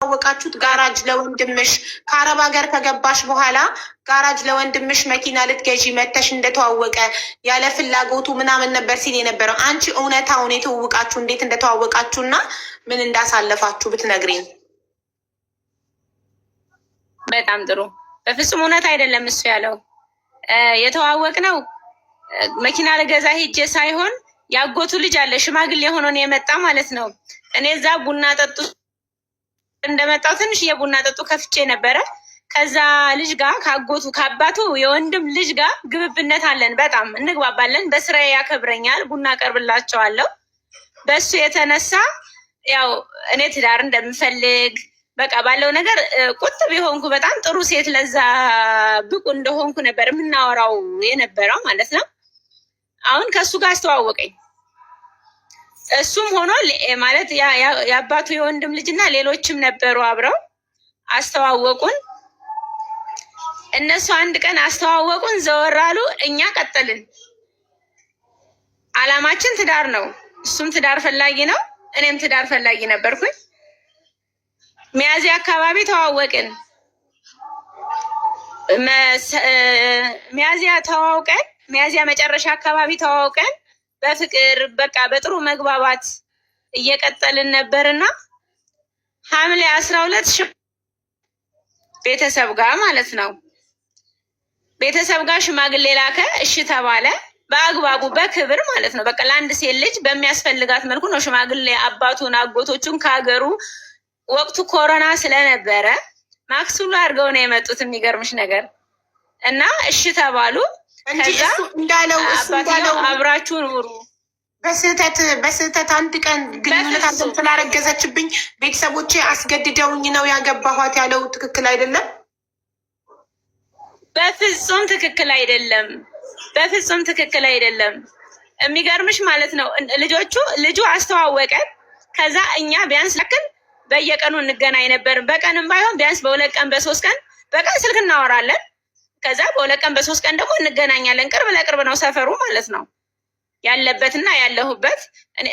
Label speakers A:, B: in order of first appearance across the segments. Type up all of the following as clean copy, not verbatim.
A: የተዋወቃችሁት ጋራጅ ለወንድምሽ ከአረብ ሀገር ከገባሽ በኋላ ጋራጅ ለወንድምሽ መኪና ልትገዢ መተሽ እንደተዋወቀ ያለ ፍላጎቱ ምናምን ነበር ሲል የነበረው። አንቺ እውነታውን የተዋወቃችሁ እንዴት እንደተዋወቃችሁና ምን እንዳሳለፋችሁ ብትነግሪኝ።
B: በጣም ጥሩ። በፍጹም እውነት አይደለም እሱ ያለው። የተዋወቅነው መኪና ልገዛ ሄጄ ሳይሆን ያጎቱ ልጅ አለ ሽማግሌ ሆኖ ነው የመጣ ማለት ነው። እኔ እዛ ቡና ጠጡ እንደመጣው ትንሽ የቡና ጠጡ ከፍቼ ነበረ። ከዛ ልጅ ጋር ካጎቱ ከአባቱ የወንድም ልጅ ጋር ግብብነት አለን። በጣም እንግባባለን። በስራዬ ያከብረኛል። ቡና ቀርብላቸዋለሁ። በሱ የተነሳ ያው እኔ ትዳር እንደምፈልግ በቃ ባለው ነገር ቁጥብ የሆንኩ በጣም ጥሩ ሴት ለዛ ብቁ እንደሆንኩ ነበር የምናወራው የነበረው ማለት ነው። አሁን ከሱ ጋር አስተዋወቀኝ። እሱም ሆኖ ማለት የአባቱ የወንድም ልጅና ሌሎችም ነበሩ አብረው አስተዋወቁን። እነሱ አንድ ቀን አስተዋወቁን፣ ዘወር አሉ። እኛ ቀጠልን። አላማችን ትዳር ነው። እሱም ትዳር ፈላጊ ነው፣ እኔም ትዳር ፈላጊ ነበርኩኝ። ሚያዚያ አካባቢ ተዋወቅን። ሚያዚያ ተዋውቀን ሚያዚያ መጨረሻ አካባቢ ተዋውቀን በፍቅር በቃ በጥሩ መግባባት እየቀጠልን ነበርና ሐምሌ 12 ቤተሰብ ጋር ማለት ነው ቤተሰብ ጋር ሽማግሌ ላከ። እሺ ተባለ። በአግባቡ በክብር ማለት ነው። በቃ ለአንድ ሴት ልጅ በሚያስፈልጋት መልኩ ነው ሽማግሌ አባቱን አጎቶቹን ከሀገሩ ወቅቱ ኮሮና ስለነበረ ማክስ ሁሉ አድርገው ነው የመጡት። የሚገርምሽ ነገር እና እሺ ተባሉ። ከዛ እንዳለው አብራችሁ ኑሩ።
A: በስህተት አንድ ቀን ግንኙነት አለም ስላረገዘችብኝ ቤተሰቦቼ አስገድደውኝ ነው ያገባኋት ያለው ትክክል አይደለም።
B: በፍጹም ትክክል አይደለም። በፍጹም ትክክል አይደለም። የሚገርምሽ ማለት ነው ልጁ አስተዋወቀን። ከዛ እኛ ቢያንስ ለክን በየቀኑ እንገናኝ ነበር። በቀንም ባይሆን ቢያንስ በሁለት ቀን በሶስት ቀን በቀን ስልክ እናወራለን። ከዛ በሁለት ቀን በሶስት ቀን ደግሞ እንገናኛለን። ቅርብ ለቅርብ ነው ሰፈሩ ማለት ነው ያለበትና ያለሁበት።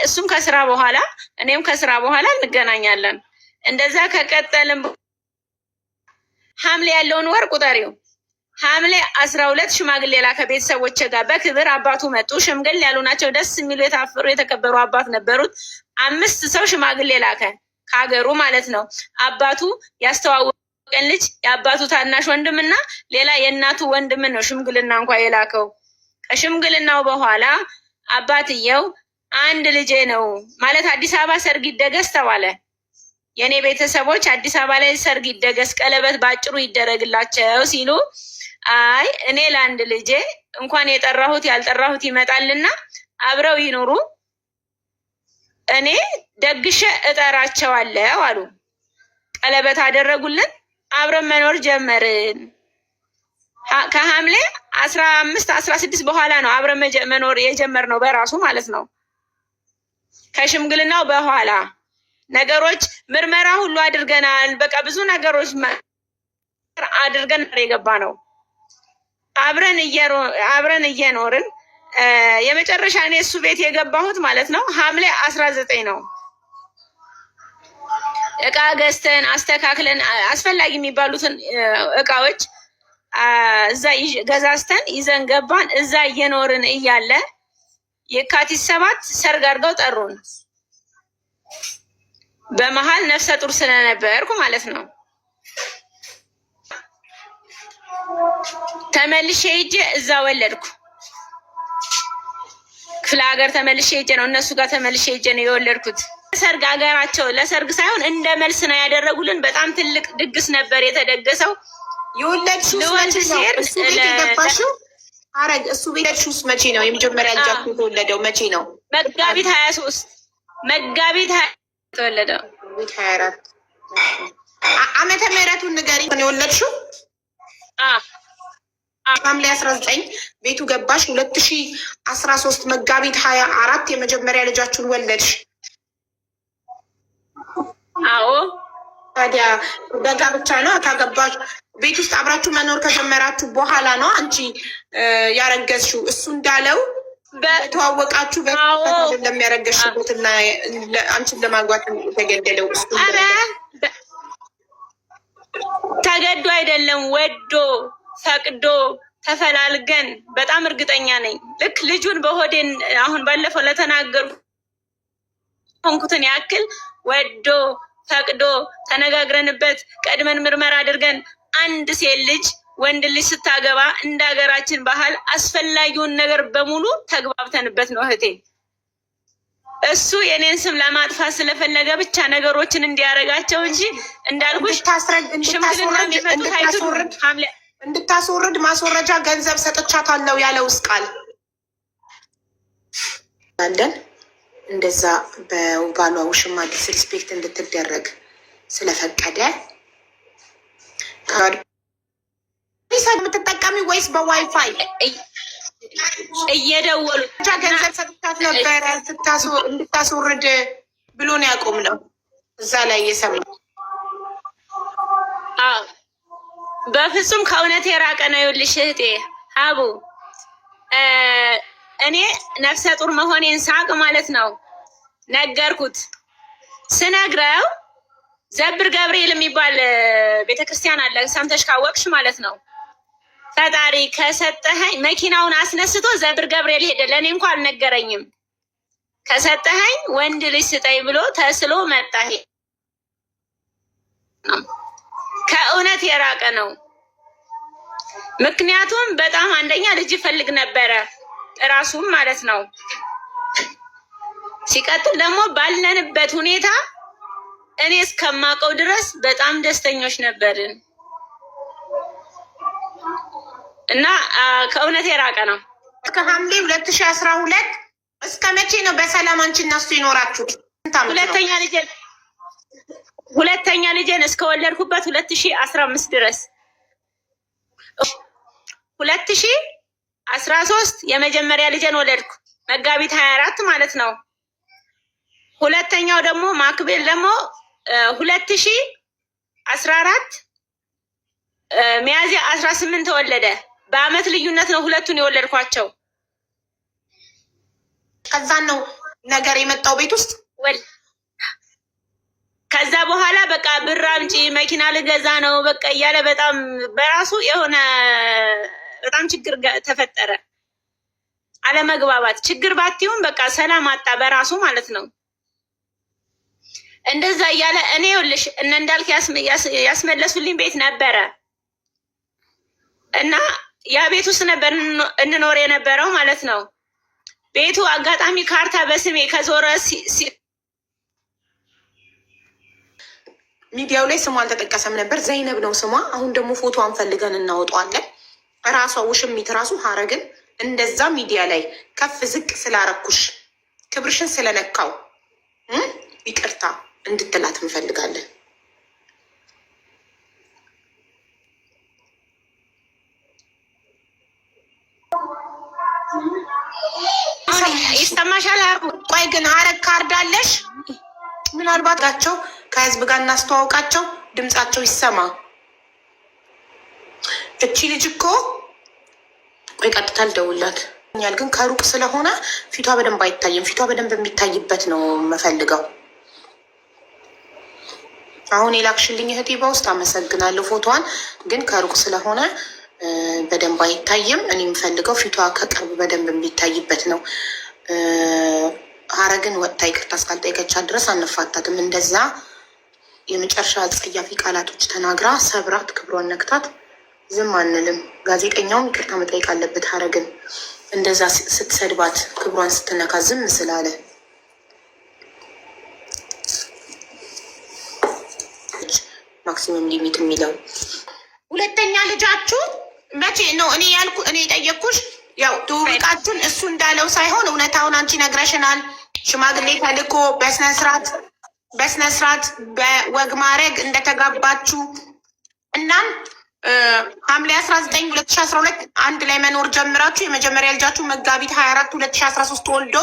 B: እሱም ከስራ በኋላ እኔም ከስራ በኋላ እንገናኛለን። እንደዛ ከቀጠልም ሐምሌ ያለውን ወር ቁጠሪው። ሐምሌ 12 ሽማግሌ ላከ ቤተሰቦቼ ጋር በክብር አባቱ መጡ። ሽምግል ያሉ ናቸው። ደስ የሚሉ የታፈሩ የተከበሩ አባት ነበሩት። 5 ሰው ሽማግሌ ላከ ከሀገሩ ማለት ነው። አባቱ ያስተዋወቀን ልጅ የአባቱ ታናሽ ወንድምና ሌላ የእናቱ ወንድምን ነው ሽምግልና እንኳ የላከው። ከሽምግልናው በኋላ አባትየው አንድ ልጄ ነው ማለት አዲስ አበባ ሰርግ ይደገስ ተባለ። የእኔ ቤተሰቦች አዲስ አበባ ላይ ሰርግ ይደገስ፣ ቀለበት ባጭሩ ይደረግላቸው ሲሉ አይ እኔ ለአንድ ልጄ እንኳን የጠራሁት ያልጠራሁት ይመጣልና አብረው ይኑሩ፣ እኔ ደግሼ እጠራቸዋለሁ አሉ። ቀለበት አደረጉልን። አብረን መኖር ጀመርን። ከሐምሌ 15 16 በኋላ ነው አብረን መኖር የጀመርነው በራሱ ማለት ነው። ከሽምግልናው በኋላ ነገሮች ምርመራ ሁሉ አድርገናል። በቃ ብዙ ነገሮች አድርገን የገባ ነው። አብረን እየኖርን የመጨረሻ እኔ እሱ ቤት የገባሁት ማለት ነው ሐምሌ 19 ነው። እቃ ገዝተን አስተካክለን አስፈላጊ የሚባሉትን እቃዎች እዛ ገዛዝተን ይዘን ገባን። እዛ እየኖርን እያለ የካቲት 7 ሰርግ አድርገው ጠሩን። በመሀል ነፍሰ ጡር ስለነበርኩ ማለት ነው ተመልሼ ሄጄ እዛ ወለድኩ። ክፍለ ሀገር ተመልሼ ሄጄ ነው እነሱ ጋር ተመልሼ ሄጄ ነው የወለድኩት። ሰርግ ሀገራቸው ለሰርግ ሳይሆን እንደ መልስ ነው ያደረጉልን። በጣም ትልቅ ድግስ ነበር የተደገሰው።
A: የወለድሽው አረግ እሱ ቤተሽውስ መቼ ነው? የመጀመሪያ ልጃችሁ የተወለደው መቼ ነው?
B: መጋቢት 23 መጋቢት ተወለደው።
A: 24 ዓመተ ምህረቱን ንገሪኝ። የወለድሽው ሐምሌ 19 ቤቱ ገባሽ። 2013 መጋቢት 24 የመጀመሪያ ልጃችሁን ወለድሽ።
B: አዎ።
A: ታዲያ በጋብቻ ነው ካገባሽ ቤት ውስጥ አብራችሁ መኖር ከጀመራችሁ በኋላ ነው አንቺ ያረገዝሽው። እሱ እንዳለው በተዋወቃችሁ ለሚያረገሽበትና አንቺን ለማግባት የተገደለው እሱ
B: ተገዶ አይደለም ወዶ ፈቅዶ ተፈላልገን በጣም እርግጠኛ ነኝ። ልክ ልጁን በሆዴን አሁን ባለፈው ለተናገሩ ሆንኩትን ያክል ወዶ ፈቅዶ ተነጋግረንበት ቀድመን ምርመራ አድርገን አንድ ሴት ልጅ ወንድ ልጅ ስታገባ እንደ ሀገራችን ባህል አስፈላጊውን ነገር በሙሉ ተግባብተንበት ነው እህቴ። እሱ የኔን ስም ለማጥፋት ስለፈለገ ብቻ ነገሮችን እንዲያረጋቸው እንጂ እንዳልኩሽ ሽምግልና የሚፈቱት አይቱም ሐምሌ
A: እንድታስወርድ ማስወረጃ ገንዘብ ሰጥቻታለሁ ያለውስ ቃል አለን። እንደዛ በባሏ ውሽማ ዲስሪስፔክት እንድትደረግ ስለፈቀደ የምትጠቀሚ ወይስ በዋይፋይ
B: እየደወሉ
A: ገንዘብ ሰጥቻት ነበረ እንድታስወርድ ብሎ ነው ያቆምነው። እዛ ላይ እየሰማ
B: በፍጹም ከእውነት የራቀ ነው። ይኸውልሽ እህቴ ሀቡ እኔ ነፍሰ ጡር መሆኔን ሳቅ ማለት ነው ነገርኩት። ስነግረው ዘብር ገብርኤል የሚባል ቤተክርስቲያን አለ፣ ሰምተሽ ካወቅሽ ማለት ነው። ፈጣሪ ከሰጠኸኝ መኪናውን አስነስቶ ዘብር ገብርኤል ሄደ። ለእኔ እንኳ አልነገረኝም። ከሰጠኸኝ ወንድ ልጅ ስጠኝ ብሎ ተስሎ መጣ። ከእውነት የራቀ ነው። ምክንያቱም በጣም አንደኛ ልጅ ይፈልግ ነበረ እራሱም ማለት ነው። ሲቀጥል ደግሞ ባለንበት ሁኔታ እኔ እስከማውቀው ድረስ በጣም ደስተኞች ነበርን እና ከእውነት የራቀ ነው።
A: ከሐምሌ 2012 እስከ መቼ ነው በሰላም አንቺ እና እሱ የኖራችሁት?
B: ሁለተኛ ልጄን እስከወለድኩበት 2015 ድረስ 2013 የመጀመሪያ ልጄን ወለድኩ መጋቢት 24 ማለት ነው። ሁለተኛው ደግሞ ማክቤል ደግሞ 2014 ሚያዝያ 18 ተወለደ። በአመት ልዩነት ነው ሁለቱን የወለድኳቸው።
A: ከዛን ነው ነገር የመጣው ቤት ውስጥ
B: ከዛ በኋላ በቃ ብር አምጪ መኪና ልገዛ ነው በቃ እያለ በጣም በራሱ የሆነ በጣም ችግር ተፈጠረ። አለመግባባት ችግር ባትይውም በቃ ሰላም አጣ በራሱ ማለት ነው። እንደዛ እያለ እኔ ይኸውልሽ እነ እንዳልክ ያስመለሱልኝ ቤት ነበረ እና ያ ቤት ውስጥ ነበር እንኖር የነበረው ማለት ነው። ቤቱ አጋጣሚ ካርታ በስሜ ከዞረ
A: ሚዲያው ላይ ስሟ አልተጠቀሰም ነበር። ዘይነብ ነው ስሟ። አሁን ደግሞ ፎቶዋን ፈልገን እናወጣዋለን። እራሷ ውሽሚት ራሱ ሀረግን እንደዛ ሚዲያ ላይ ከፍ ዝቅ ስላረኩሽ ክብርሽን ስለነካው ይቅርታ እንድትላት እንፈልጋለን።
B: ይሰማሻል?
A: ቆይ ግን ሀረግ ካርድ አለሽ? ምናልባት ጋቸው ከህዝብ ጋር እናስተዋውቃቸው፣ ድምጻቸው ይሰማ። እቺ ልጅ እኮ ቆይ ቀጥታ ልደውላት ኛል ግን ከሩቅ ስለሆነ ፊቷ በደንብ አይታይም። ፊቷ በደንብ የሚታይበት ነው የምፈልገው። አሁን የላክሽልኝ እህቴ በውስጥ አመሰግናለሁ። ፎቶዋን ግን ከሩቅ ስለሆነ በደንብ አይታይም። እኔ የምፈልገው ፊቷ ከቅርብ በደንብ የሚታይበት ነው። ሀረግን ወጥታ ይቅርታ እስካልጠየቀቻት ድረስ አንፋታትም። እንደዛ የመጨረሻ አጸያፊ ቃላቶች ተናግራ ሰብራት ክብሯን ነክታት ዝም አንልም። ጋዜጠኛውም ይቅርታ መጠየቅ አለበት። ሀረግን እንደዛ ስትሰድባት ክብሯን ስትነካ ዝም ስላለ ማክሲመም ሊሚት የሚለው ሁለተኛ ልጃችሁ መቼ ነው? እኔ የጠየቅኩሽ ያው ትውውቃችሁን እሱ እንዳለው ሳይሆን እውነታውን አንቺ ነግረሽናል። ሽማግሌ ተልኮ በስነስርዓት በወግ ማዕረግ እንደተጋባችሁ እናም ሐምሌ 19 2012 አንድ ላይ መኖር ጀምራችሁ የመጀመሪያ ልጃችሁ መጋቢት 24 2013 ተወልዶ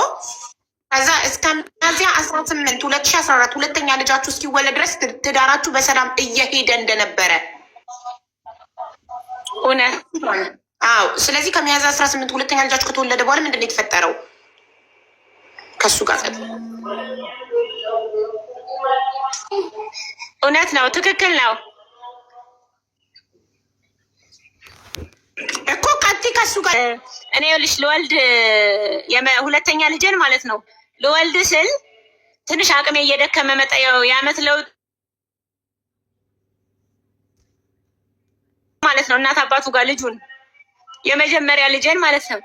A: ከዛ እስከ ሚያዝያ 18 2014 ሁለተኛ ልጃችሁ እስኪወለድ ድረስ ትዳራችሁ በሰላም እየሄደ እንደነበረ
B: እውነት?
A: አዎ። ስለዚህ ከሚያዝያ 18 ሁለተኛ ልጃችሁ ከተወለደ በኋላ ምንድን ነው የተፈጠረው ከሱ ጋር?
B: እውነት ነው፣ ትክክል ነው።
A: ከሱ ጋር
B: እኔ ልሽ ልወልድ ሁለተኛ ልጄን ማለት ነው ልወልድ ስል ትንሽ አቅሜ እየደከመ መጣ። የዓመት ለውጥ ማለት ነው እናት አባቱ ጋር ልጁን የመጀመሪያ ልጄን ማለት ነው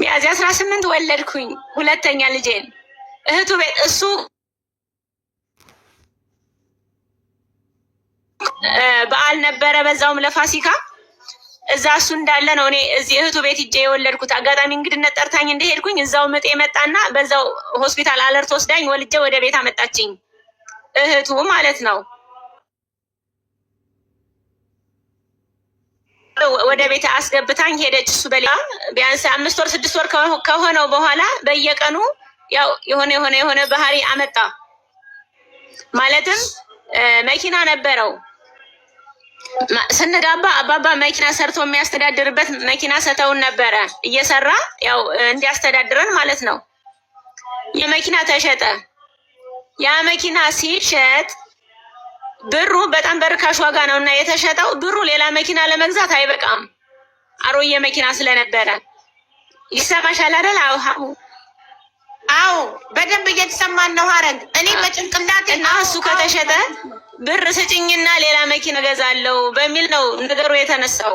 B: ሚያዝያ 18 ወለድኩኝ ሁለተኛ ልጄን። እህቱ ቤት እሱ በዓል ነበረ በዛውም ለፋሲካ እዛ እሱ እንዳለ ነው እኔ እዚህ እህቱ ቤት ሂጄ የወለድኩት። አጋጣሚ እንግድነት ጠርታኝ እንደሄድኩኝ እዛው ምጤ መጣና በዛው ሆስፒታል አለርት ወስዳኝ ወልጄ ወደ ቤት አመጣችኝ እህቱ ማለት ነው። ወደ ቤት አስገብታኝ ሄደች። እሱ በሌላ ቢያንስ 5 ወር 6 ወር ከሆነው በኋላ በየቀኑ ያው የሆነ ባህሪ አመጣ። ማለትም መኪና ነበረው ስንጋባ አባባ መኪና ሰርቶ የሚያስተዳድርበት መኪና ሰተውን ነበረ እየሰራ ያው እንዲያስተዳድረን ማለት ነው። የመኪና ተሸጠ። ያ መኪና ሲሸጥ ብሩ በጣም በርካሽ ዋጋ ነው እና የተሸጠው ብሩ ሌላ መኪና ለመግዛት አይበቃም። አሮዬ መኪና ስለነበረ ይሰማሻል አይደል? አዎ በደንብ እየተሰማን ነው ሀረግ። እኔ በጭንቅላቴ እና እሱ ከተሸጠ ብር ስጭኝና ሌላ መኪና ገዛለው በሚል ነው ነገሩ የተነሳው።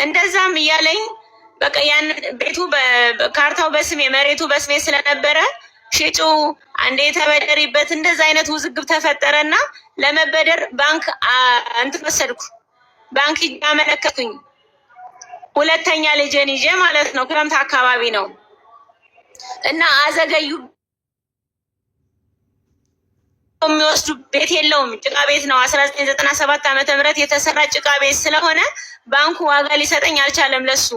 B: እንደዛም እያለኝ በቃ ያን ቤቱ ካርታው በስሜ መሬቱ በስሜ ስለነበረ ሽጩ አንዴ ተበደሪበት እንደዛ አይነት ውዝግብ ተፈጠረና ለመበደር ባንክ እንትን ወሰድኩ። ባንክ ያመለከቱኝ ሁለተኛ ልጄን ይዤ ማለት ነው። ክረምት አካባቢ ነው እና አዘገዩ። የሚወስዱ ቤት የለውም ጭቃ ቤት ነው። 1997 ዓመተ ምህረት የተሰራ ጭቃ ቤት ስለሆነ ባንኩ ዋጋ ሊሰጠኝ አልቻለም ለሱ።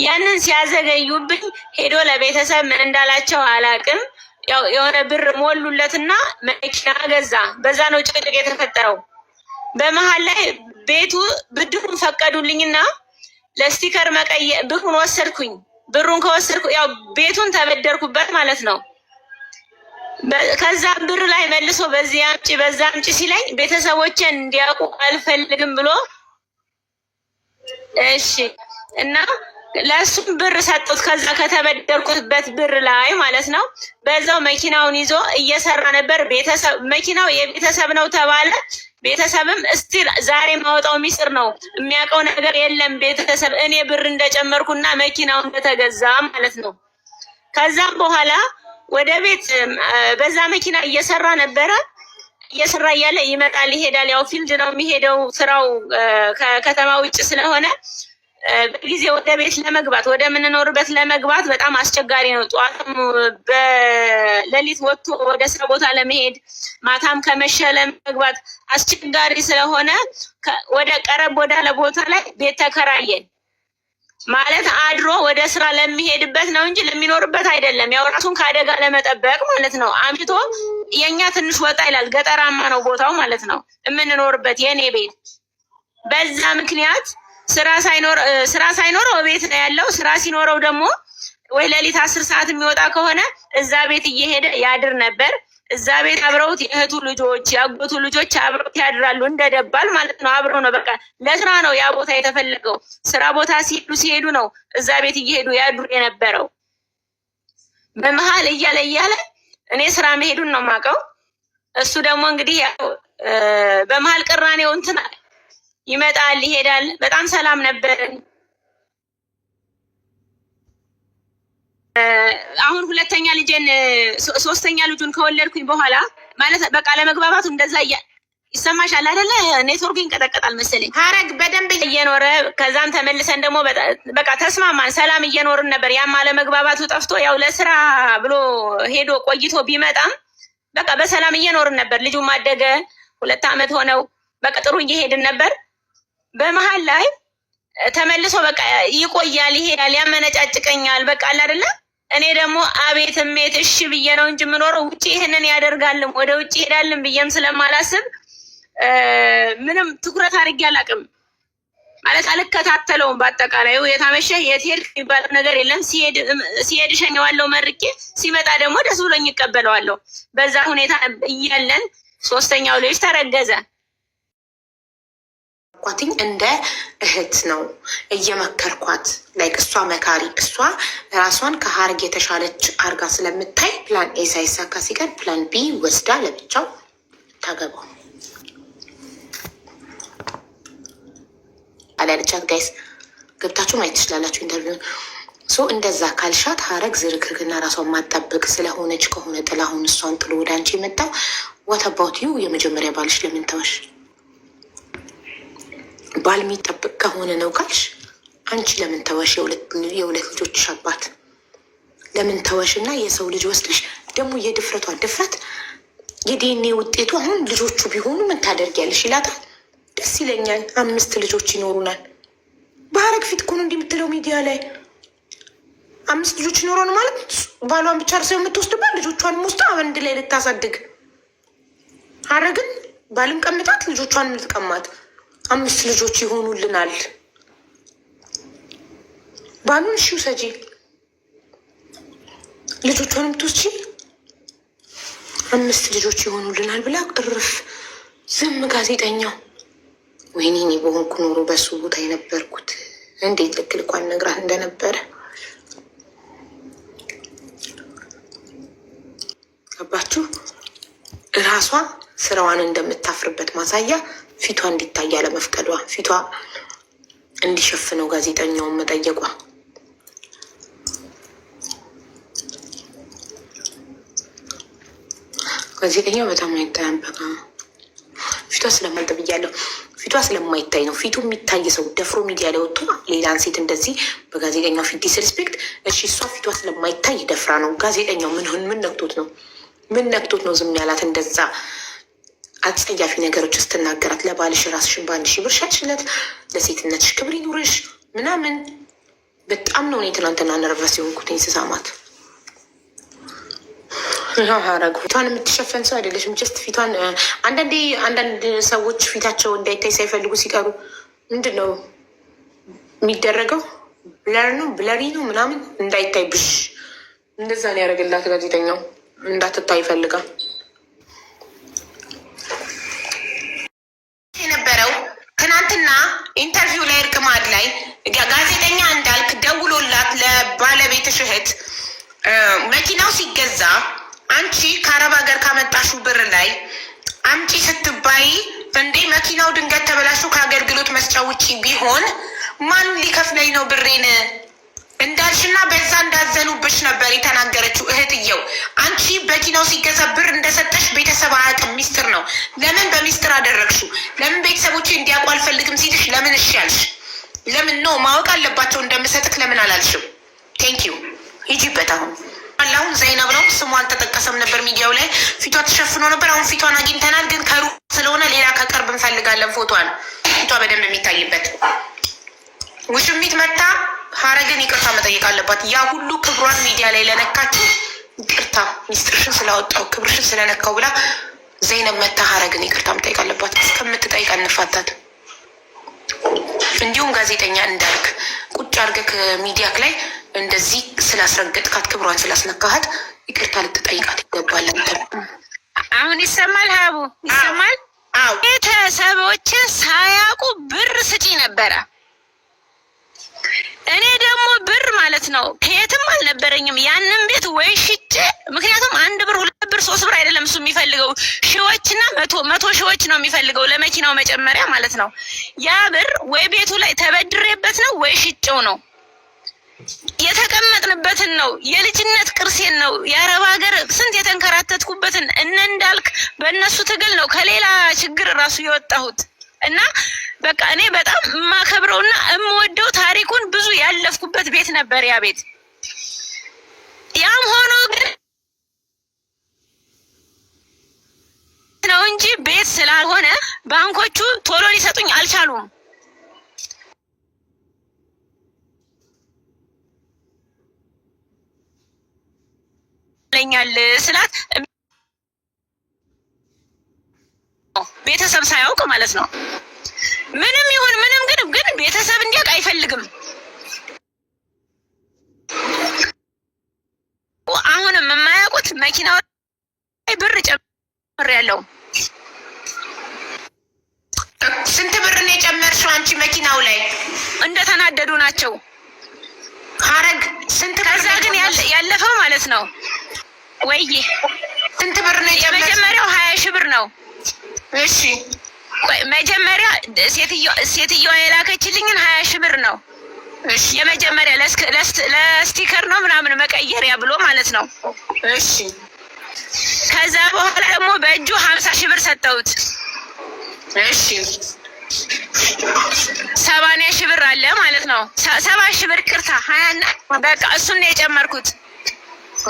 B: ያንን ሲያዘገዩብኝ ሄዶ ለቤተሰብ ምን እንዳላቸው አላቅም። ያው የሆነ ብር ሞሉለትና መኪና ገዛ። በዛ ነው ጭቅጭቅ የተፈጠረው። በመሃል ላይ ቤቱ ብድሩን ፈቀዱልኝና ለስቲከር ብሩን ወሰድኩኝ። ብሩን ከወሰድኩ ያው ቤቱን ተበደርኩበት ማለት ነው። ከዛ ብር ላይ መልሶ በዚህ አምጪ በዛ አምጪ ሲለኝ ቤተሰቦቼን እንዲያውቁ አልፈልግም ብሎ እሺ እና ለሱም ብር ሰጡት። ከዛ ከተበደርኩበት ብር ላይ ማለት ነው። በዛው መኪናውን ይዞ እየሰራ ነበር። ቤተሰብ መኪናው የቤተሰብ ነው ተባለ። ቤተሰብም እስቲል ዛሬ ማውጣው ሚስጥር ነው፣ የሚያውቀው ነገር የለም ቤተሰብ እኔ ብር እንደጨመርኩና መኪናው እንደተገዛ ማለት ነው። ከዛም በኋላ ወደ ቤት በዛ መኪና እየሰራ ነበረ። እየሰራ እያለ ይመጣል ይሄዳል። ያው ፊልድ ነው የሚሄደው ስራው ከከተማ ውጭ ስለሆነ በጊዜ ወደ ቤት ለመግባት ወደ ምንኖርበት ለመግባት በጣም አስቸጋሪ ነው። ጠዋትም በሌሊት ወጥቶ ወደ ስራ ቦታ ለመሄድ ማታም ከመሸ ለመግባት አስቸጋሪ ስለሆነ ወደ ቀረብ ወዳለ ቦታ ላይ ቤት ተከራየ። ማለት አድሮ ወደ ስራ ለሚሄድበት ነው እንጂ ለሚኖርበት አይደለም። ያው ራሱን ከአደጋ ለመጠበቅ ማለት ነው። አምሽቶ የኛ ትንሽ ወጣ ይላል፣ ገጠራማ ነው ቦታው ማለት ነው የምንኖርበት የኔ ቤት። በዛ ምክንያት ስራ ሳይኖረው ቤት ነው ያለው። ስራ ሲኖረው ደግሞ ወይ ሌሊት 10 ሰዓት የሚወጣ ከሆነ እዛ ቤት እየሄደ ያድር ነበር። እዛ ቤት አብረውት የእህቱ ልጆች ያጎቱ ልጆች አብረውት ያድራሉ፣ እንደደባል ማለት ነው። አብረው ነው በቃ ለስራ ነው ያ ቦታ የተፈለገው። ስራ ቦታ ሲሄዱ ነው እዛ ቤት እየሄዱ ያድሩ የነበረው። በመሃል እያለ እኔ ስራ መሄዱን ነው የማውቀው። እሱ ደግሞ እንግዲህ ያው በመሃል ቅራኔው እንትን ይመጣል ይሄዳል። በጣም ሰላም ነበር። አሁን ሁለተኛ ልጄን ሶስተኛ ልጁን ከወለድኩኝ በኋላ ማለት በቃ ለመግባባቱ እንደዛ ይሰማሻል አይደለ? ኔትወርኩ ይንቀጠቀጣል መሰለኝ። ሀረግ በደንብ እየኖረ ከዛም ተመልሰን ደግሞ በቃ ተስማማን፣ ሰላም እየኖርን ነበር። ያም አለመግባባቱ ጠፍቶ ያው ለስራ ብሎ ሄዶ ቆይቶ ቢመጣም በቃ በሰላም እየኖርን ነበር። ልጁ ማደገ 2 ዓመት ሆነው በቃ ጥሩ እየሄድን ነበር። በመሃል ላይ ተመልሶ በቃ ይቆያል፣ ይሄዳል፣ ያመነጫጭቀኛል። በቃ አለ አይደለ? እኔ ደግሞ አቤት እሜት እሺ ብዬ ነው እንጂ የምኖረው ውጪ ይሄንን ያደርጋልም ወደ ውጪ ይሄዳልም ብዬም ስለማላስብ ምንም ትኩረት አድርጌ አላውቅም። ማለት አልከታተለውም። በአጠቃላይ የታመሸ የት ሄድክ የሚባለው ነገር የለም። ሲሄድ እሸኘዋለሁ መርቄ፣ ሲመጣ ደግሞ ደስ ብሎኝ ይቀበለዋለሁ። በዛ ሁኔታ እያለን ሶስተኛው ልጅ ተረገዘ።
A: ኳትኝ እንደ እህት ነው እየመከርኳት። ላይክ እሷ መካሪ፣ እሷ ራሷን ከሀረግ የተሻለች አርጋ ስለምታይ ፕላን ኤ ሳይሳካ ሲቀር ፕላን ቢ ወስዳ ለብቻው ታገባው አላለቻት። ጋይስ ገብታችሁ ማየት ትችላላችሁ ኢንተርቪው። ሶ እንደዛ ካልሻት ሀረግ ዝርክርክና ራሷን ማጠበቅ ስለሆነች ከሆነ ጥላሁን እሷን ጥሎ ወደ አንቺ የመጣው ዋት አባውት ዩ? የመጀመሪያ ባልሽ ለምን ተወሽ? ባል የሚጠብቅ ከሆነ ነው ካልሽ አንቺ ለምን ተወሽ? የሁለት ልጆችሽ አባት ለምን ተወሽ? እና የሰው ልጅ ወስደሽ ደግሞ የድፍረቷ ድፍረት የዲኤንኤ ውጤቱ አሁን ልጆቹ ቢሆኑ ምን ታደርጊያለሽ ይላታል። ደስ ይለኛል። 5 ልጆች ይኖሩናል። በሀረግ ፊት እኮ ነው እንዲህ የምትለው ሚዲያ ላይ 5 ልጆች ይኖረን ማለት ባሏን ብቻ እርሰው የምትወስድባት ልጆቿን ውስጥ አንድ ላይ ልታሳድግ። ሀረግን ባልም ቀምጣት ልጆቿን የምትቀማት 5 ልጆች ይሆኑልናል። ባሉን እሺ ውሰጂ፣ ልጆቿን የምትወስጂ 5 ልጆች ይሆኑልናል ብላ እርፍ ዝም። ጋዜጠኛው ወይኔ እኔ በሆንኩ ኖሮ በሱ ቦታ የነበርኩት እንዴት ልክ ልኳን ነግራት እንደነበረ ገባችሁ? እራሷ ስራዋን እንደምታፍርበት ማሳያ ፊቷ እንዲታይ አለመፍቀዷ፣ ፊቷ እንዲሸፍነው ጋዜጠኛውን መጠየቋ። ጋዜጠኛው በጣም አይታያበቃ ፊቷ ስለማልጥ ብያለሁ። ፊቷ ስለማይታይ ነው። ፊቱ የሚታይ ሰው ደፍሮ ሚዲያ ላይ ወጥቶ ሌላን ሴት እንደዚህ በጋዜጠኛው ፊት ዲስሪስፔክት። እሺ እሷ ፊቷ ስለማይታይ ደፍራ ነው። ጋዜጠኛው ምን ነክቶት ነው? ምን ነክቶት ነው ዝም ያላት? እንደዛ አጸያፊ ነገሮች ስትናገራት ለባልሽ ራስሽን በ1,000 ብር ሸጥሽለት፣ ለሴትነትሽ ክብር ይኑርሽ ምናምን። በጣም ነው እኔ ትናንትና ነርቨስ የሆንኩትኝ ስሰማት። ሀረግ ፊቷን የምትሸፈን ሰው አይደለሽም። ጀስት ፊቷን አንዳንድ ሰዎች ፊታቸው እንዳይታይ ሳይፈልጉ ሲቀሩ ምንድን ነው የሚደረገው? ብለሪ ነው ምናምን እንዳይታይ ብሽ እንደዛ ነው ያደረግላት ጋዜጠኛው። እንዳትታይ ይፈልጋል የነበረው። ትናንትና ኢንተርቪው ላይ እርቅማድ ላይ ጋዜጠኛ እንዳልክ ደውሎላት ለባለቤትሽ እህት መኪናው ሲገዛ አንቺ ከአረብ ሀገር ካመጣሹ ብር ላይ አምጪ ስትባይ እንዴ መኪናው ድንገት ተበላሹ ከአገልግሎት መስጫ ውጭ ቢሆን ማን ሊከፍለኝ ነው ብሬን እንዳልሽና በዛ እንዳዘኑብሽ ነበር የተናገረችው እህትየው። አንቺ መኪናው ሲገዛ ብር እንደሰጠሽ ቤተሰብ አያውቅም፣ ሚስጥር ነው። ለምን በሚስጥር አደረግሽው? ለምን ቤተሰቦች እንዲያውቁ አልፈልግም ሲልሽ ለምን እሺ ያልሽ? ለምን ነው ማወቅ አለባቸው እንደምሰጥክ ለምን አላልሽም? ቴንኪዩ ሂጂበት። አሁን ዘይነብ ነው ስሙ አልተጠቀሰም ነበር ሚዲያው ላይ። ፊቷ ተሸፍኖ ነበር። አሁን ፊቷን አግኝተናል፣ ግን ከሩቅ ስለሆነ ሌላ ከቅርብ እንፈልጋለን ፎቶዋን፣ ፊቷ በደንብ የሚታይበት። ውሽሚት መታ ሀረግን ይቅርታ መጠየቅ አለባት። ያ ሁሉ ክብሯን ሚዲያ ላይ ለነካችው ይቅርታ፣ ሚስጥርሽን ስላወጣው ክብርሽን ስለነካው ብላ ዘይነብ መታ ሀረግን ይቅርታ መጠየቅ አለባት። እስከምትጠይቅ እንፋታት። እንዲሁም ጋዜጠኛ እንዳልክ ቁጭ አድርገህ ሚዲያክ ላይ እንደዚህ ስላስረገጥካት ክብሯን ስላስነካሃት ይቅርታ ልትጠይቃት ይገባል።
B: አሁን ይሰማል? ሀቡ ይሰማል? ቤተሰቦችን ሳያውቁ ብር ስጪ ነበረ። እኔ ደግሞ ብር ማለት ነው ከየትም አልነበረኝም። ያንን ቤት ወይ ሽጬ፣ ምክንያቱም 1 ብር 2 ብር 3 ብር አይደለም እሱ የሚፈልገው ሺዎችና መቶ ሺዎች ነው የሚፈልገው ለመኪናው መጨመሪያ ማለት ነው። ያ ብር ወይ ቤቱ ላይ ተበድሬበት ነው ወይ ሽጬው ነው የተቀመጥንበትን ነው። የልጅነት ቅርሴን ነው። የአረብ ሀገር ስንት የተንከራተትኩበትን እንዳልክ በእነሱ ትግል ነው ከሌላ ችግር ራሱ የወጣሁት። እና በቃ እኔ በጣም የማከብረውና የምወደው ታሪኩን ብዙ ያለፍኩበት ቤት ነበር ያ ቤት። ያም ሆኖ ግን ነው እንጂ ቤት ስላልሆነ ባንኮቹ ቶሎ ሊሰጡኝ አልቻሉም። ለኛል ስላት ቤተሰብ ሳያውቅ ማለት ነው። ምንም ይሁን ምንም ግን ቤተሰብ እንዲያውቅ አይፈልግም። አሁንም የማያውቁት መኪናው ላይ ብር ጨምሬያለሁ።
A: ስንት ብር ነው የጨመረ? የጨመርሽው አንቺ መኪናው ላይ
B: እንደተናደዱ ናቸው።
A: ሀረግ ስንት
B: ከዛ ግን ያለፈው ማለት ነው ወይ
A: ስንት ብር ነው?
B: የመጀመሪያው 20 ሺህ ብር ነው።
A: እሺ
B: መጀመሪያ ሴትዮዋ የላከችልኝን 20 ሺህ ብር ነው።
A: እሺ
B: የመጀመሪያ ለስቲከር ነው ምናምን መቀየሪያ ብሎ ማለት ነው።
A: እሺ
B: ከዛ በኋላ ደግሞ በእጁ 50 ሺህ ብር ሰጠሁት።
A: እሺ
B: 80 ሺህ ብር አለ ማለት ነው። 70 ሺህ ብር ቅርታ 20 በቃ እሱን ነው የጨመርኩት።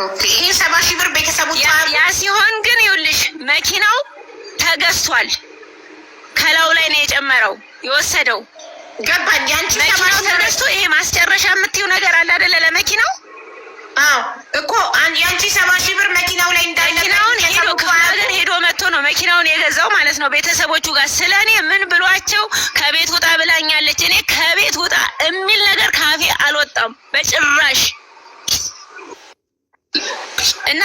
A: ኦኬ ይሄ 70 ሺህ ብር ቤተሰቦች
B: ያ ሲሆን ግን ይኸውልሽ መኪናው ተገዝቷል። ከላው ላይ ነው የጨመረው የወሰደው።
A: ገባኝ። ያንቺ
B: መኪናው ተገዝቶ ይሄ ማስጨረሻ የምትይው ነገር አለ አይደለ ለመኪናው?
A: አዎ እኮ ያንቺ 70 ሺህ ብር መኪናው ላይ እንዳለ
B: መኪናውን ሄዶ መጥቶ ነው መኪናውን የገዛው ማለት ነው። ቤተሰቦቹ ጋር ስለኔ ምን ብሏቸው ከቤት ውጣ ብላኛለች። እኔ ከቤት ውጣ የሚል ነገር ካፌ አልወጣም በጭራሽ። እና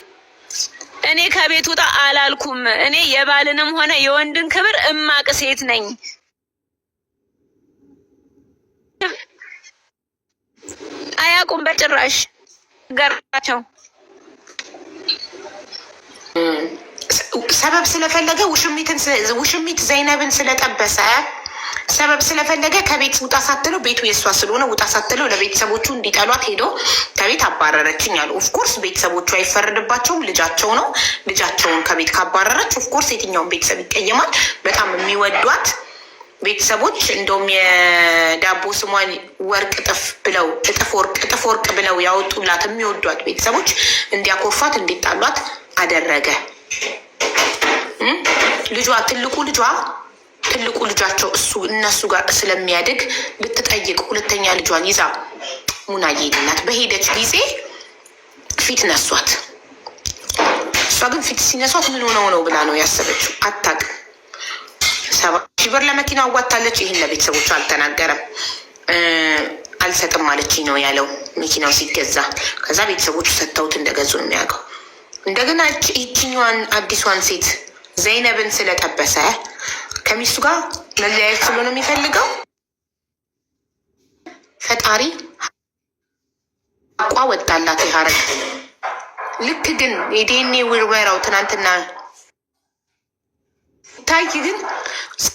B: እኔ ከቤት ውጣ አላልኩም። እኔ የባልንም ሆነ የወንድን ክብር እማቅ ሴት ነኝ። አያውቁም በጭራሽ ገራቸው።
A: ሰበብ ስለፈለገ ውሽሚት ዘይነብን ስለጠበሰ ሰበብ ስለፈለገ ከቤት ውጣ ሳትለው ቤቱ የእሷ ስለሆነ ውጣ ሳትለው ለቤተሰቦቹ እንዲጠሏት ሄዶ ከቤት አባረረችኝ አሉ። ኦፍኮርስ ቤተሰቦቹ አይፈረድባቸውም፣ ልጃቸው ነው። ልጃቸውን ከቤት ካባረረች ኦፍኮርስ የትኛውን ቤተሰብ ይቀየማል? በጣም የሚወዷት ቤተሰቦች እንደውም የዳቦ ስሟን ወርቅ እጥፍ ወርቅ ብለው ያወጡላት የሚወዷት ቤተሰቦች እንዲያኮርፏት እንዲጣሏት አደረገ። ትልቁ ልጃቸው እነሱ ጋር ስለሚያድግ ልትጠይቅ ሁለተኛ ልጇን ይዛ ሙናዬ ናት በሄደች ጊዜ ፊት ነሷት። እሷ ግን ፊት ሲነሷት ምን ሆነው ነው ብላ ነው ያሰበችው። አታውቅም። 70 ሺህ ብር ለመኪና አዋታለች። ይህን ለቤተሰቦቹ አልተናገረም። አልሰጥም ማለችኝ ነው ያለው መኪናው ሲገዛ። ከዛ ቤተሰቦቹ ሰጥተውት እንደገዙ ነው የሚያውቀው። እንደገና ይችኛዋን አዲሷን ሴት ዘይነብን ስለጠበሰ ከሚስቱ ጋር መለያየት ስለሆነ የሚፈልገው ፈጣሪ አቋ ወጣላት ይሃረግ። ልክ ግን የዲኤንኤ ውርወራው ትናንትና ታይ ግን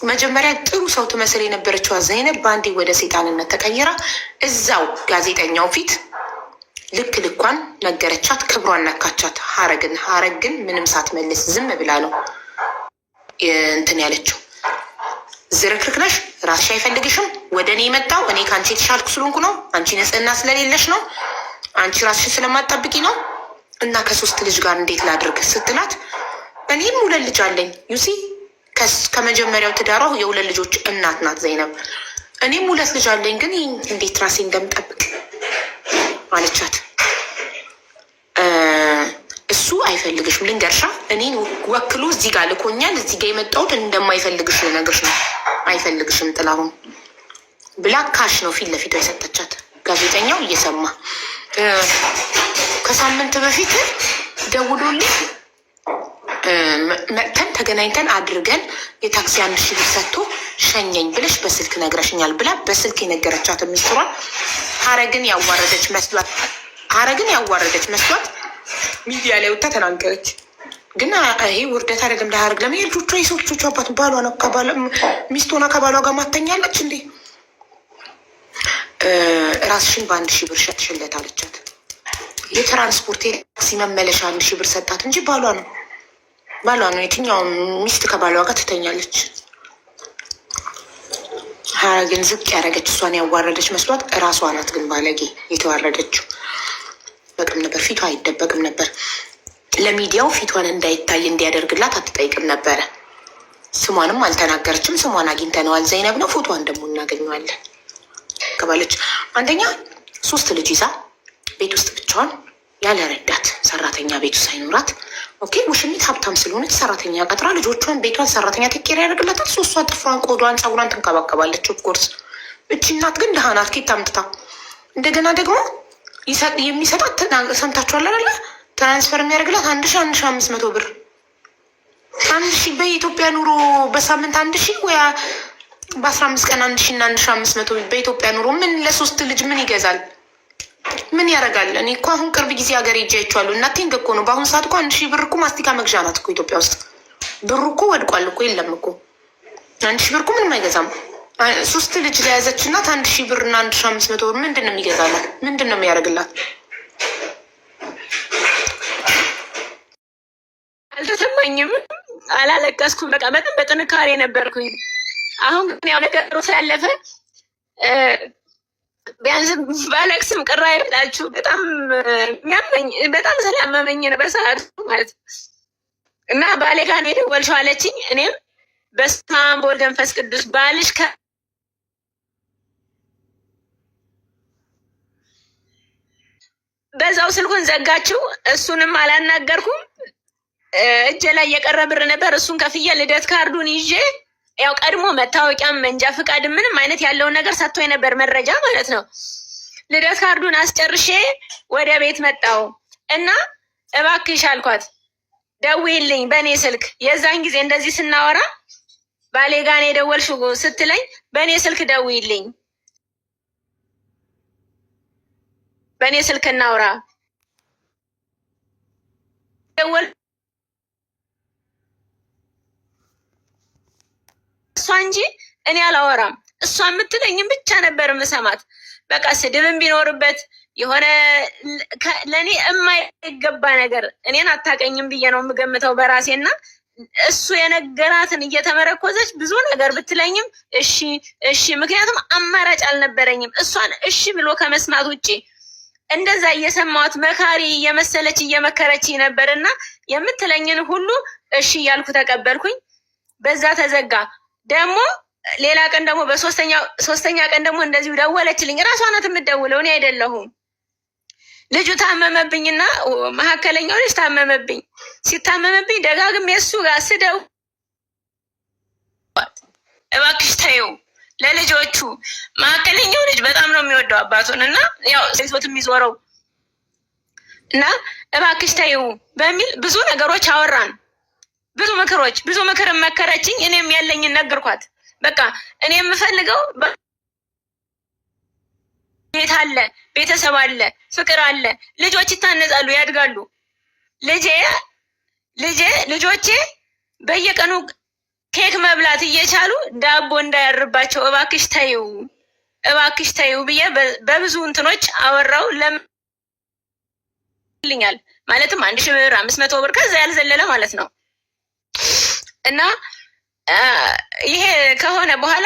A: መጀመሪያ ጥሩ ሰው ትመስል የነበረችዋ ዘይነብ በአንዴ ወደ ሴጣንነት ተቀይራ እዛው ጋዜጠኛው ፊት ልክ ልኳን ነገረቻት፣ ክብሯን ነካቻት። ሀረግ ግን ምንም ሳትመልስ ዝም ብላ ነው እንትን ያለችው። ዝርክርክ ነሽ፣ ራስሽ አይፈልግሽም፣ ወደ እኔ የመጣው እኔ ከአንቺ የተሻልኩ ስለሆንኩ ነው፣ አንቺ ንጽህና ስለሌለሽ ነው፣ አንቺ ራስሽን ስለማጠብቂ ነው፣ እና ከ3 ልጅ ጋር እንዴት ላድርግ ስትላት እኔም 2 ልጅ አለኝ ዩሲ ከመጀመሪያው ትዳሯ የ2 ልጆች እናት ናት ዘይነብ። እኔም 2 ልጅ አለኝ ግን እንዴት ራሴ እንደምጠብቅ አለቻት። እሱ አይፈልግሽም፣ ልንገርሻ እኔን ወክሎ እዚህ ጋር ልኮኛል። እዚህ ጋር የመጣሁት እንደማይፈልግሽ ልነግርሽ ነው። አይፈልግሽም ጥላሁን ብላ ካሽ ነው ፊት ለፊቷ የሰጠቻት። ጋዜጠኛው እየሰማ ከሳምንት በፊት ደውሎልኝ መጥተን ተገናኝተን አድርገን የታክሲ 1 ሺህ ብር ሰጥቶ ሸኘኝ ብለሽ በስልክ ነግረሽኛል ብላ በስልክ የነገረቻት ሚስጥሯን ሀረግን ያዋረደች መስሏት ሚዲያ ላይ ወጥታ ተናገረች። ግን ይሄ ውርደት አይደለም ለሀረግ። ለምን የልጆቿ የሰዎቹ አባት ባሏ ነው ሚስት ሆና ከባሏ ጋር ማተኛለች እንዴ? ራስሽን በ1 ሺህ ብር ሸጥሽለት አለቻት። የትራንስፖርት የታክሲ መመለሻ 1 ሺህ ብር ሰጣት እንጂ ባሏ ነው። የትኛውም ሚስት ከባሏ ጋር ትተኛለች። ሀረግን ዝቅ ያደረገች እሷን ያዋረደች መስሏት እራሷ ናት ግን ባለጌ የተዋረደችው። በቅም ነበር ፊቷ አይደበቅም ነበር። ለሚዲያው ፊቷን እንዳይታይ እንዲያደርግላት አትጠይቅም ነበረ። ስሟንም አልተናገረችም። ስሟን አግኝተነዋል ዘይነብ ነው። ፎቶዋን ደግሞ እናገኘዋለን። ከባለች አንደኛ 3 ልጅ ይዛ ቤት ውስጥ ብቻዋን ያለ ረዳት ሰራተኛ ቤቱ ሳይኖራት ኦኬ። ውሽሚት ሀብታም ስለሆነች ሰራተኛ ቀጥራ ልጆቿን ቤቷን ሰራተኛ ትኬር ያደርግላታል። ሶስቷ ጥፍሯን፣ ቆዷን፣ ፀጉሯን ትንከባከባለች። ኦፍኮርስ እቺ እናት ግን ደሃ ናት። ኬት አምጥታ እንደገና ደግሞ የሚሰጣት ሰምታችኋል አይደለ? ትራንስፈር የሚያደርግላት 1500 ብር 1000 በኢትዮጵያ ኑሮ በሳምንት 1000 ወይ በ15 ቀን 1000 እና 1500 በኢትዮጵያ ኑሮ ምን ለሶስት ልጅ ምን ይገዛል? ምን ያደርጋል? እኔ እኮ አሁን ቅርብ ጊዜ ሀገር ሄጄ አይቼዋለሁ። እናቴን እኮ ነው በአሁኑ ሰዓት እኮ 1000 ብር እኮ ማስቲካ መግዣ ናት እኮ ኢትዮጵያ ውስጥ። ብሩ እኮ ወድቋል እኮ የለም እኮ 1000 ብር እኮ ምንም አይገዛም። 3 ልጅ ለያዘች እናት 1000 ብር እና 1500 ብር ምንድን ነው የሚገዛላት? ምንድን ነው የሚያደርግላት?
B: አልተሰማኝም፣ አላለቀስኩም። በቃ በጣም በጥንካሬ ነበርኩኝ። አሁን ግን ያው ነገሩ ስላለፈ ቢያንስ ባለቅስም ቅር አይበላችሁ። በጣም የሚያመኝ በጣም ስላመመኝ ነው በሰዓቱ ማለት ነው። እና ባሌ ጋር ነው የደወልሽው አለችኝ። እኔም በስመ አብ ወወልድ ወመንፈስ ቅዱስ ባልሽ በዛው ስልኩን ዘጋችው። እሱንም አላናገርኩም። እጄ ላይ የቀረ ብር ነበር። እሱን ከፍዬ ልደት ካርዱን ይዤ ያው ቀድሞ መታወቂያም መንጃ ፍቃድ ምንም አይነት ያለውን ነገር ሰጥቶ የነበር መረጃ ማለት ነው። ልደት ካርዱን አስጨርሼ ወደ ቤት መጣው እና እባክሽ አልኳት ደውይልኝ በእኔ ስልክ። የዛን ጊዜ እንደዚህ ስናወራ ባሌ ጋር ነው የደወልሽው ስትለኝ በእኔ ስልክ ደውይልኝ፣ በእኔ ስልክ እናውራ ደወል እሷ እንጂ እኔ አላወራም። እሷ የምትለኝም ብቻ ነበር የምሰማት። በቃ ስድብም ቢኖርበት የሆነ ለእኔ የማይገባ ነገር እኔን አታቀኝም ብዬ ነው የምገምተው በራሴና እሱ የነገራትን እየተመረኮዘች ብዙ ነገር ብትለኝም እሺ እሺ፣ ምክንያቱም አማራጭ አልነበረኝም እሷን እሺ ብሎ ከመስማት ውጭ። እንደዛ እየሰማሁት መካሪ እየመሰለች እየመከረች ነበርና የምትለኝን ሁሉ እሺ እያልኩ ተቀበልኩኝ። በዛ ተዘጋ። ደግሞ ሌላ ቀን ደግሞ ሶስተኛ ቀን ደግሞ እንደዚሁ ደወለችልኝ። እራሷ ናት የምትደውለው፣ እኔ አይደለሁም። ልጁ ታመመብኝና መካከለኛው ልጅ ታመመብኝ። ሲታመመብኝ ደጋግሜ እሱ ጋር ስደውል እባክሽ ተይው ለልጆቹ፣ መካከለኛው ልጅ በጣም ነው የሚወደው አባቱን እና ያው ይዞት የሚዞረው እና እባክሽ ተይው በሚል ብዙ ነገሮች አወራን። ብዙ ምክር መከረችኝ። እኔም ያለኝን ነገርኳት። በቃ እኔ የምፈልገው ቤት አለ፣ ቤተሰብ አለ፣ ፍቅር አለ፣ ልጆች ይታነጻሉ፣ ያድጋሉ። ልጆቼ በየቀኑ ኬክ መብላት እየቻሉ ዳቦ እንዳያርባቸው እባክሽ ተይው ብዬ በብዙ እንትኖች አወራው። ለምልኛል ማለትም 1000 ብር 500 ብር ከዛ ያልዘለለ ማለት ነው። እና ይሄ ከሆነ በኋላ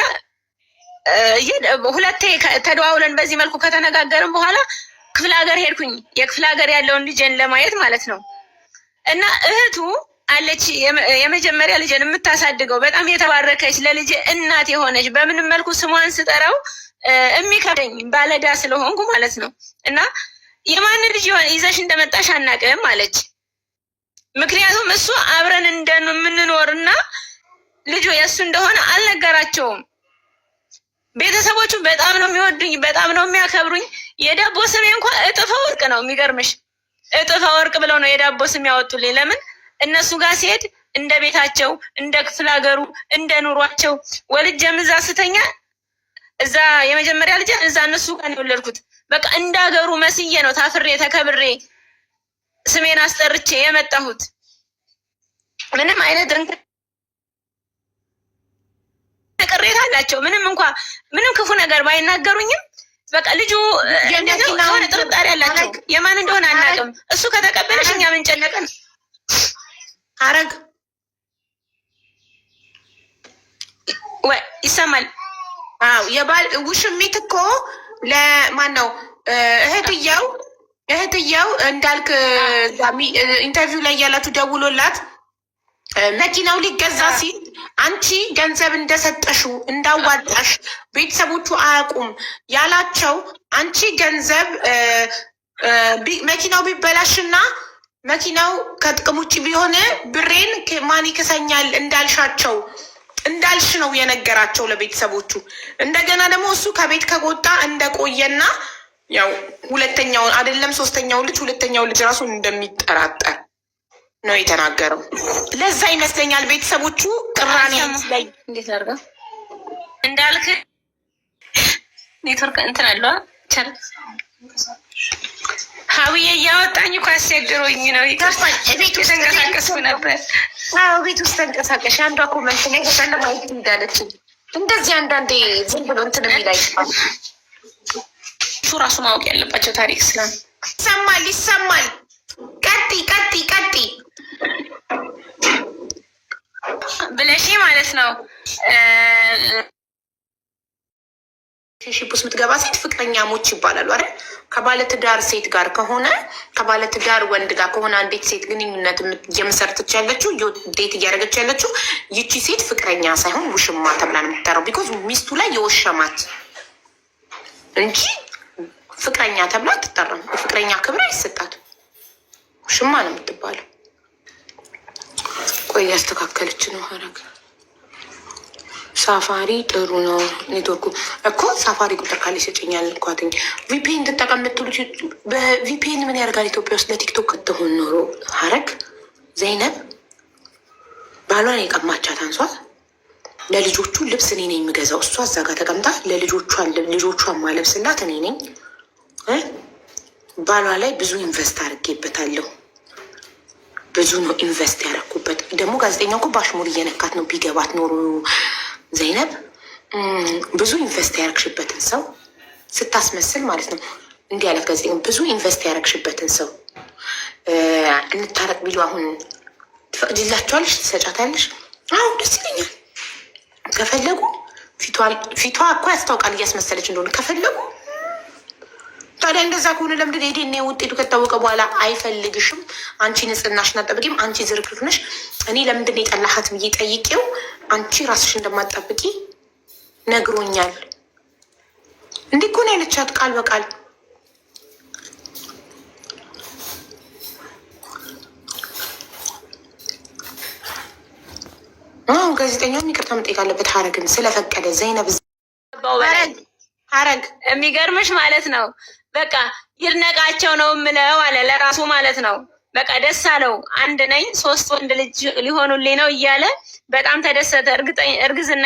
B: ሁለቴ ተደዋውለን በዚህ መልኩ ከተነጋገርን በኋላ ክፍለ ሀገር ሄድኩኝ። የክፍለ ሀገር ያለውን ልጄን ለማየት ማለት ነው። እና እህቱ አለች የመጀመሪያ ልጄን የምታሳድገው በጣም የተባረከች ለልጄ እናት የሆነች በምንም መልኩ ስሟን ስጠራው የሚከብደኝ ባለዳ ስለሆንኩ ማለት ነው። እና የማን ልጅ ይዘሽ እንደመጣሽ አናውቅም አለች። ምክንያቱም እሱ አብረን እንደምንኖርና ልጁ የእሱ እንደሆነ አልነገራቸውም። ቤተሰቦቹ በጣም ነው የሚወዱኝ፣ በጣም ነው የሚያከብሩኝ። የዳቦ ስሜ እንኳን እጥፈ ወርቅ ነው። የሚገርምሽ እጥፈ ወርቅ ብለው ነው የዳቦ ስም ያወጡልኝ። ለምን እነሱ ጋር ሲሄድ እንደ ቤታቸው፣ እንደ ክፍለ ሀገሩ፣ እንደ ኑሯቸው ወልጄ እዛ ስተኛ እዛ የመጀመሪያ ልጅ እዛ እነሱ ጋር ነው የወለድኩት። በቃ እንደ ሀገሩ መስዬ ነው ታፍሬ ተከብሬ ስሜን አስጠርቼ የመጣሁት። ምንም አይነት ቅሬታ አላቸው። ምንም ክፉ ነገር ባይናገሩኝም በቃ ልጁ የሆነ ጥርጣሬ አላቸው። የማን እንደሆነ አናውቅም። እሱ ከተቀበለሽ እኛ ምን ጨነቀን? አረግ ወይ ይሰማል? አዎ የባል ውሽሚት እኮ ለማን ነው እህትየው እንዳልክ ኢንተርቪው ላይ ያላችሁ ደውሎላት መኪናው ሊገዛ ሲል አንቺ ገንዘብ እንደሰጠሽው እንዳዋጣሽ ቤተሰቦቹ አያውቁም ያላቸው። አንቺ ገንዘብ መኪናው ቢበላሽና መኪናው ከጥቅም ውጭ ቢሆን ብሬን ማን ይክሰኛል እንዳልሽ ነው የነገራቸው ለቤተሰቦቹ። እንደገና ደግሞ እሱ ከቤት ከወጣ እንደቆየና ያው ሁለተኛው አይደለም ሶስተኛው ልጅ ራሱን እንደሚጠራጠር ነው የተናገረው። ለዛ ይመስለኛል ቤተሰቦቹ ቅራኔ ላይ እንዴት አድርጋ እንዳልክ ኔትወርክ እንትን አለ ሀዊዬ እያወጣኝ እኮ አስቸግሮኝ ነው። ቤት ውስጥ ተንቀሳቀስኩ ነበር።
A: ቤት ውስጥ ተንቀሳቀሽ። አንዷ ኮመንት ላይ ለማየት እንዳለች እንደዚህ አንዳንዴ ዝም ብሎ እንትን የሚላይ
B: እሱ ራሱ ማወቅ ያለባቸው ታሪክ ስላም
A: ይሰማል። ቀጢ
B: ብለሽ ማለት ነው።
A: ሺፕ ውስጥ የምትገባ ሴት ፍቅረኛሞች ይባላሉ አይደል? ከባለትዳር ሴት ጋር ከሆነ ከባለትዳር ወንድ ጋር ከሆነ አንዲት ሴት ግንኙነት እየመሰረተች ያለችው ዴት እያደረገች ያለችው ይቺ ሴት ፍቅረኛ ሳይሆን ውሽማ ተብላ ነው የምትጠራው። ቢኮዝ ሚስቱ ላይ የወሸማት እንጂ ፍቅረኛ ተብላ አትጠራም። የፍቅረኛ ክብር አይሰጣትም። ውሽማ ነው የምትባለው። ቆይ ያስተካከለች ነው ሀረግ ሳፋሪ ጥሩ ነው ኔትወርኩ እኮ ሳፋሪ ቁጥር ካለ ይሰጨኛል እንኳትኝ ቪፒኤን ትጠቀም የምትሉት በቪፒኤን ምን ያደርጋል ኢትዮጵያ ውስጥ ለቲክቶክ ከተሆን ኖሮ ሀረግ ዘይነብ ባሏን የቀማቻት አንሷት ለልጆቹ ልብስ እኔ ነኝ የምገዛው እሷ እዛ ጋር ተቀምጣ ልጆቿን ማለብስላት እኔ ነኝ ባሏ ላይ ብዙ ኢንቨስት አድርጌበታለሁ ብዙ ነው ኢንቨስት ያደረኩበት ደግሞ ጋዜጠኛው እኮ ባሽሙር እየነካት ነው ቢገባት ኖሮ ዘይነብ ብዙ ኢንቨስት ያደረግሽበትን ሰው ስታስመስል ማለት ነው። እንዲህ ያለት ጋዜጠኛ ብዙ ኢንቨስት ያደረግሽበትን ሰው እንታረቅ ቢሉ አሁን ትፈቅጂላቸዋለሽ? ትሰጫታለሽ? አዎ ደስ ይለኛል። ከፈለጉ ፊቷ እኮ ያስታውቃል እያስመሰለች እንደሆነ ከፈለጉ። ታዲያ እንደዛ ከሆነ ለምንድን የዲኤንኤ ውጤቱ ከታወቀ በኋላ አይፈልግሽም? አንቺ ንጽህናሽን አጠብቂም፣ አንቺ ዝርክርክ ነሽ። እኔ ለምንድን የጠላሃት ብዬ ጠይቄው አንቺ ራስሽ እንደማትጠብቂ ነግሮኛል። እንዲህ እኮ ነው ያለቻት ቃል በቃል። ጋዜጠኛውም ይቅርታ መጠየቅ አለበት ሀረግን ስለፈቀደ ዘይነብ ሀረግ
B: የሚገርምሽ ማለት ነው። በቃ ይድነቃቸው ነው የምለው አለ ለራሱ ማለት ነው። በቃ ደስ አለው። አንድ ነኝ 3 ወንድ ልጅ ሊሆኑልኝ ነው እያለ በጣም ተደሰተ። እርግዝና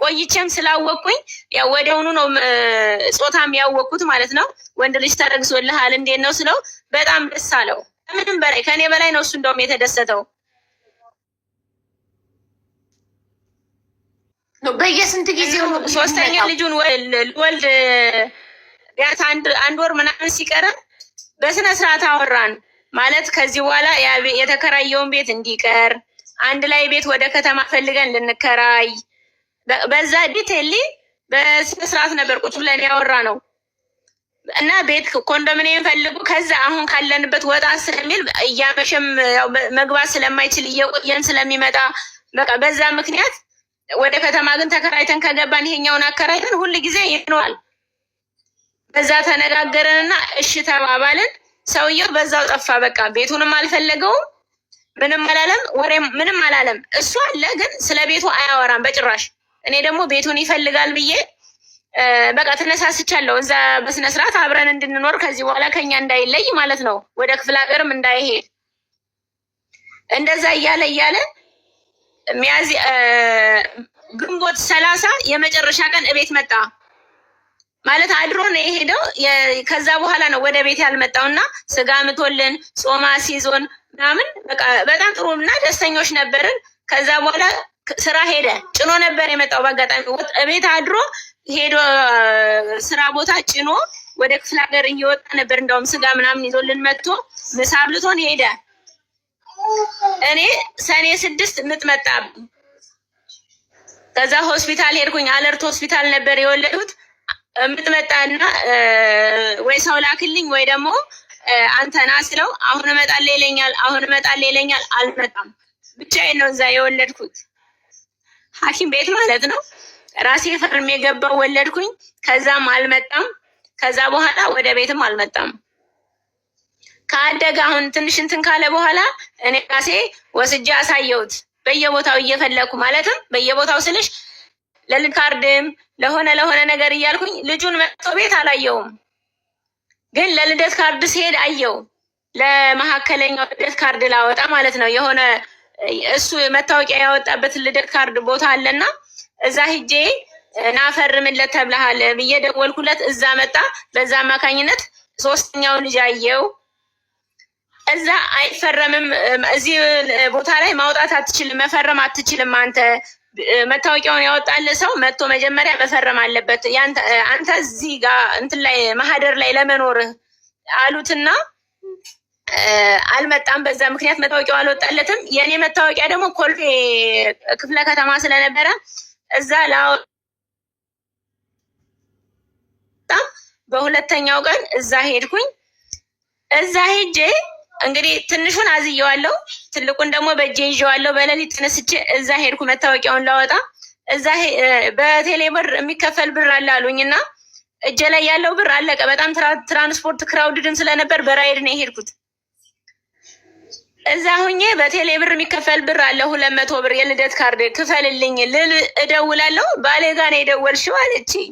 B: ቆይቼም ስላወቅኩኝ ያው ወዲያውኑ ነው ጾታም ያወቅኩት ማለት ነው። ወንድ ልጅ ተረግዞልሃል እንዴት ነው ስለው በጣም ደስ አለው። ከምንም በላይ ከኔ በላይ ነው እሱ እንደውም የተደሰተው።
A: በየስንት ጊዜው
B: 3ኛ ልጁን ወልድ ቢያንስ አንድ ወር ምናምን ሲቀረን በስነ ስርዓት አወራን ማለት ከዚህ በኋላ የተከራየውን ቤት እንዲቀር አንድ ላይ ቤት ወደ ከተማ ፈልገን ልንከራይ በዛ ዲቴይል በስነ ስርዓት ነበር ቁጭ ብለን ያወራ ነው። እና ቤት ኮንዶሚኒየም ፈልጉ ከዛ አሁን ካለንበት ወጣ ስለሚል እያመሸም መግባት ስለማይችል እየቆየን ስለሚመጣ በቃ በዛ ምክንያት ወደ ከተማ ግን ተከራይተን ከገባን ይሄኛውን አከራይተን ሁሉ ጊዜ ይኖራል። በዛ ተነጋገረንና እሺ ተባባልን። ሰውየው በዛው ጠፋ። በቃ ቤቱንም አልፈለገውም፣ ምንም አላለም፣ ወሬም ምንም አላለም። እሱ አለ ግን ስለ ቤቱ አያወራም በጭራሽ። እኔ ደግሞ ቤቱን ይፈልጋል ብዬ በቃ ተነሳስቻለሁ። እዛ በስነ ስርዓት አብረን እንድንኖር ከዚህ በኋላ ከኛ እንዳይለይ ማለት ነው፣ ወደ ክፍለ ሀገርም እንዳይሄድ እንደዛ እያለ ሚያዝያ ግንቦት 30 የመጨረሻ ቀን እቤት መጣ ማለት አድሮ ነው የሄደው። ከዛ በኋላ ነው ወደ ቤት ያልመጣውና ስጋ ምቶልን ጾማ ሲዞን ምናምን በቃ በጣም ጥሩ እና ደስተኞች ነበርን። ከዛ በኋላ ስራ ሄደ። ጭኖ ነበር የመጣው በአጋጣሚ እቤት አድሮ ሄዶ ስራ ቦታ ጭኖ ወደ ክፍለ ሀገር እየወጣ ነበር። እንደውም ስጋ ምናምን ይዞልን መጥቶ ምሳ አብልቶን ሄደ። እኔ ሰኔ 6 ምጥ መጣ። ከዛ ሆስፒታል ሄድኩኝ። አለርት ሆስፒታል ነበር የወለዱት። ምጥ መጣና ወይ ሰው ላክልኝ ወይ ደግሞ አንተ ና ስለው አሁን እመጣለሁ ይለኛል። አልመጣም። ብቻዬን ነው እዛ የወለድኩት ሐኪም ቤት ማለት ነው። ራሴ ፈርሜ የገባው ወለድኩኝ። ከዛም አልመጣም። ከዛ በኋላ ወደ ቤትም አልመጣም። ከአደጋ አሁን ትንሽ እንትን ካለ በኋላ እኔ ራሴ ወስጄ አሳየሁት በየቦታው እየፈለኩ ማለትም በየቦታው ስልሽ ለልደት ካርድም ለሆነ ነገር እያልኩኝ ልጁን መጥቶ ቤት አላየውም። ግን ለልደት ካርድ ሲሄድ አየው። ለመካከለኛው ልደት ካርድ ላወጣ ማለት ነው። የሆነ እሱ መታወቂያ ያወጣበት ልደት ካርድ ቦታ አለና እዛ ሂጄ ናፈርምለት ተብለሃል ብዬ ደወልኩለት። እዛ መጣ። በዛ አማካኝነት ሶስተኛው ልጅ አየው። እዛ አይፈረምም፣ እዚህ ቦታ ላይ ማውጣት አትችልም፣ መፈረም አትችልም። አንተ መታወቂያውን ያወጣል ሰው መጥቶ መጀመሪያ መፈረም አለበት። አንተ እዚህ ጋር እንትን ላይ ማህደር ላይ ለመኖርህ አሉትና አልመጣም። በዛ ምክንያት መታወቂያው አልወጣለትም። የኔ መታወቂያ ደግሞ ኮልፌ ክፍለ ከተማ ስለነበረ እዛ ላወጣ በሁለተኛው ቀን እዛ ሄድኩኝ። እዛ ሄጄ እንግዲህ ትንሹን አዝየዋለሁ፣ ትልቁን ደግሞ በእጄ ይዤዋለሁ። በሌሊት ተነስቼ እዛ ሄድኩ መታወቂያውን ላወጣ። እዛ በቴሌ ብር የሚከፈል ብር አለ አሉኝና እጄ ላይ ያለው ብር አለቀ። በጣም ትራንስፖርት ክራውድድም ስለነበር በራይድ ነው የሄድኩት። እዛ ሁኜ በቴሌ ብር የሚከፈል ብር አለ 200 ብር የልደት ካርድ ክፈልልኝ ልል እደውላለሁ። ባሌ ጋር ነው የደወልሽው አለችኝ።